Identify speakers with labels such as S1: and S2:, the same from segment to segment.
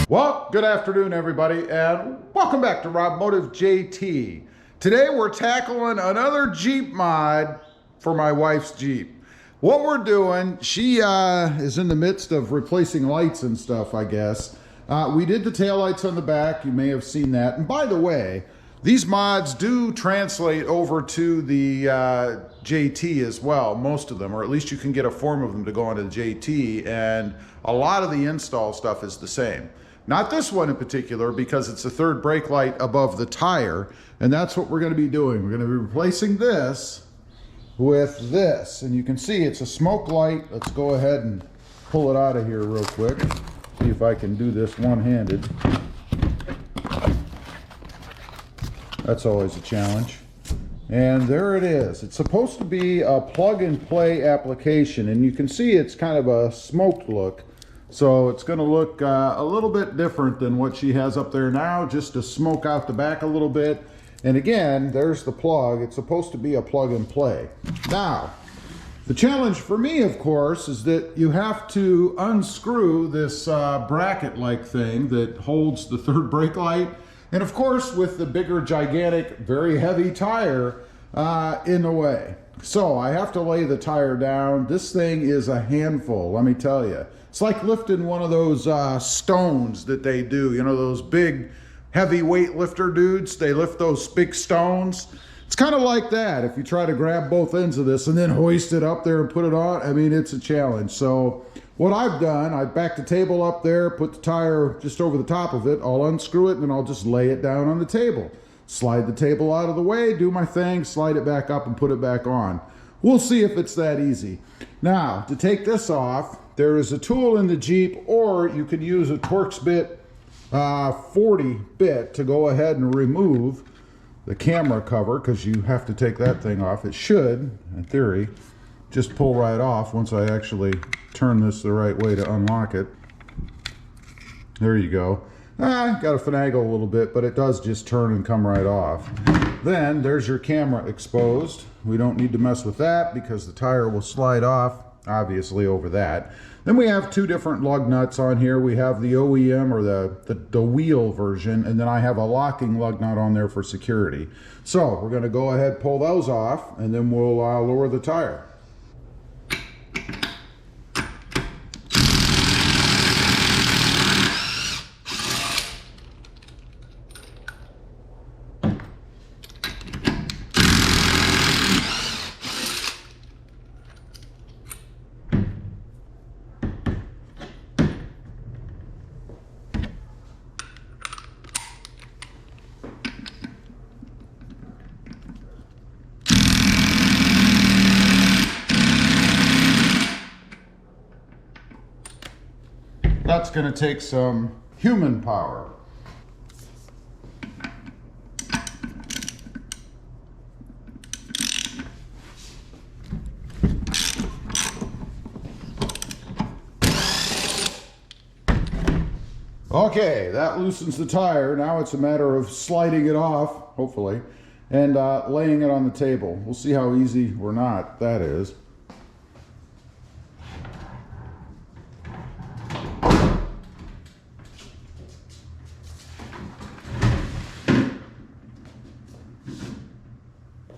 S1: Well, good afternoon, everybody, and welcome back to Robmotive JT. Today we're tackling another Jeep mod for my wife's Jeep. What we're doing, she is in the midst of replacing lights and stuff, I guess. We did the taillights on the back. You may have seen that. And by the way, these mods do translate over to the JT as well, most of them, or at least you can get a form of them to go onto the JT, and a lot of the install stuff is the same. Not this one in particular, because it's a third brake light above the tire, and that's what we're going to be doing. We're going to be replacing this with this, and you can see it's a smoke light. Let's go ahead and pull it out of here real quick. See if I can do this one-handed. That's always a challenge. And there it is. It's supposed to be a plug-and-play application, and you can see it's kind of a smoked look. So it's going to look a little bit different than what she has up there now, just to smoke out the back a little bit. And again, there's the plug. It's supposed to be a plug and play. Now, the challenge for me, of course, is that you have to unscrew this bracket-like thing that holds the third brake light. And of course, with the bigger, gigantic, very heavy tire in the way. So I have to lay the tire down. This thing is a handful, let me tell you. It's like lifting one of those stones that they do. You know, those big, heavy weight lifter dudes? They lift those big stones. It's kind of like that. If you try to grab both ends of this and then hoist it up there and put it on, I mean, it's a challenge. So what I've done, I backed the table up there, put the tire just over the top of it. I'll unscrew it, and then I'll just lay it down on the table. Slide the table out of the way, do my thing, slide it back up and put it back on. We'll see if it's that easy. Now, to take this off, there is a tool in the Jeep, or you can use a Torx bit 40 bit to go ahead and remove the camera cover, because you have to take that thing off. It should, in theory, just pull right off once I actually turn this the right way to unlock it. There you go. Got to finagle a little bit, but it does just turn and come right off. Then there's your camera exposed. We don't need to mess with that because the tire will slide off, obviously, over that. Then we have two different lug nuts on here. We have the OEM, or the wheel version, and then I have a locking lug nut on there for security. So we're going to go ahead, pull those off, and then we'll lower the tire. That's going to take some human power. Okay, that loosens the tire. Now it's a matter of sliding it off, hopefully, and laying it on the table. We'll see how easy or not that is.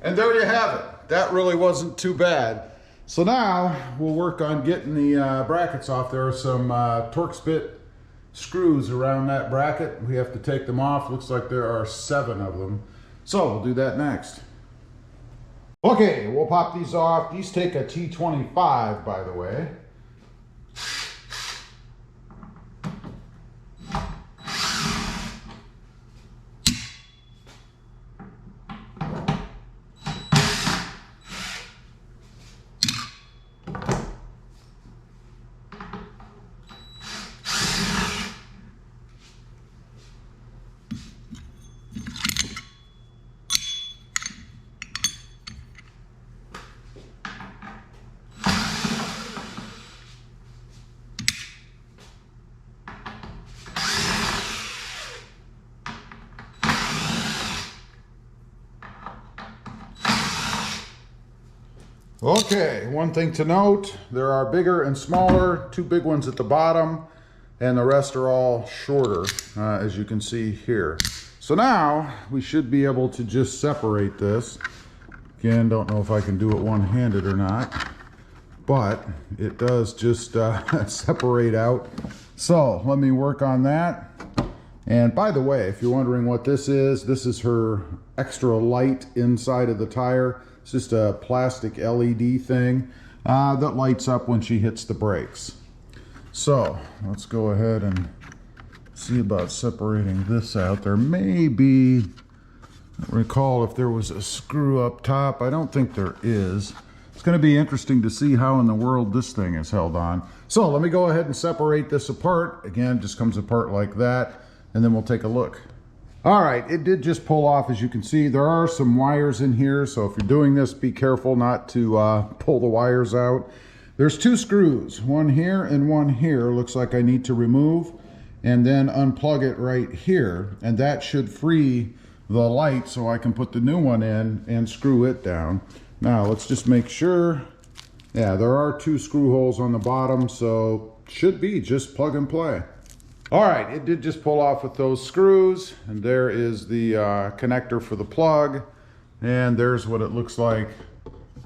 S1: And there you have it. That really wasn't too bad. So now we'll work on getting the brackets off. There are some Torx bit screws around that bracket. We have to take them off. Looks like there are 7 of them. So we'll do that next. Okay, we'll pop these off. These take a T25, by the way. Okay, one thing to note, there are bigger and smaller, 2 big ones at the bottom. and the rest are all shorter, as you can see here. So now we should be able to just separate this. Again, don't know if I can do it one-handed or not, but it does just separate out. So let me work on that. And by the way, if you're wondering what this is her extra light inside of the tire. It's just a plastic LED thing that lights up when she hits the brakes. So let's go ahead and see about separating this out. There may be, I don't recall if there was a screw up top. I don't think there is. It's going to be interesting to see how in the world this thing is held on. So let me go ahead and separate this apart. Again, it just comes apart like that, and then we'll take a look. All right, it did just pull off. As you can see, there are some wires in here, so if you're doing this, be careful not to pull the wires out. There's 2 screws, one here and one here. Looks like I need to remove and then unplug it right here, and that should free the light so I can put the new one in and screw it down. Now let's just make sure. Yeah, there are 2 screw holes on the bottom, so should be just plug and play. All right, it did just pull off with those screws, and there is the connector for the plug, and there's what it looks like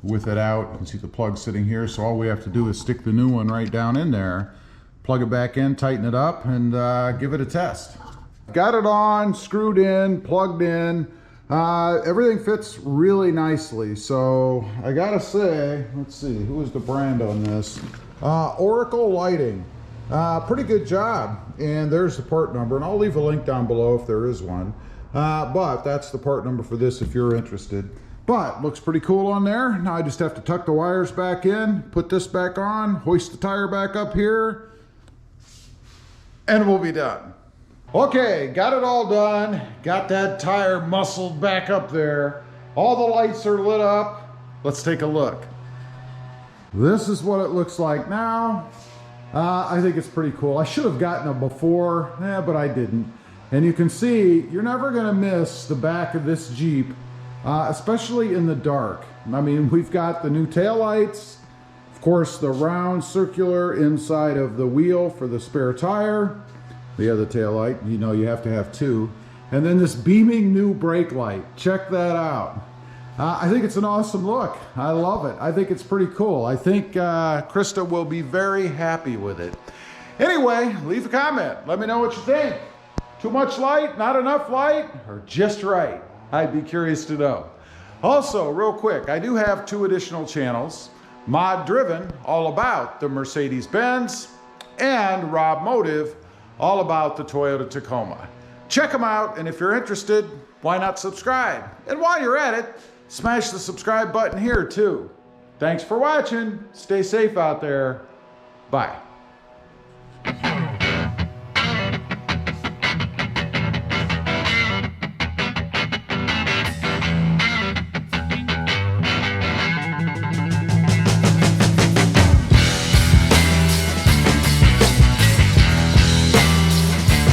S1: with it out. You can see the plug sitting here, so all we have to do is stick the new one right down in there, plug it back in, tighten it up, and give it a test. Got it on, screwed in, plugged in. Everything fits really nicely, so I gotta say, let's see, who is the brand on this? Oracle Lighting. Pretty good job, and there's the part number, and I'll leave a link down below if there is one, but that's the part number for this if you're interested. But looks pretty cool on there. Now I just have to tuck the wires back in, put this back on, hoist the tire back up here, and we'll be done. Okay, got it all done. Got that tire muscled back up there. All the lights are lit up. Let's take a look. This is what it looks like now. I think it's pretty cool. I should have gotten it before, but I didn't. And you can see, you're never gonna miss the back of this Jeep, especially in the dark. I mean, we've got the new taillights, of course, the round circular inside of the wheel for the spare tire, the other taillight, you know you have to have 2, and then this beaming new brake light. Check that out. I think it's an awesome look. I love it. I think it's pretty cool. I think Krista will be very happy with it. Anyway, leave a comment. Let me know what you think. Too much light, not enough light, or just right? I'd be curious to know. Also, real quick, I do have 2 additional channels. Mod Driven, all about the Mercedes-Benz, and Rob Motive, all about the Toyota Tacoma. Check them out, and if you're interested, why not subscribe? And while you're at it, smash the subscribe button here too. Thanks for watching. Stay safe out there. Bye.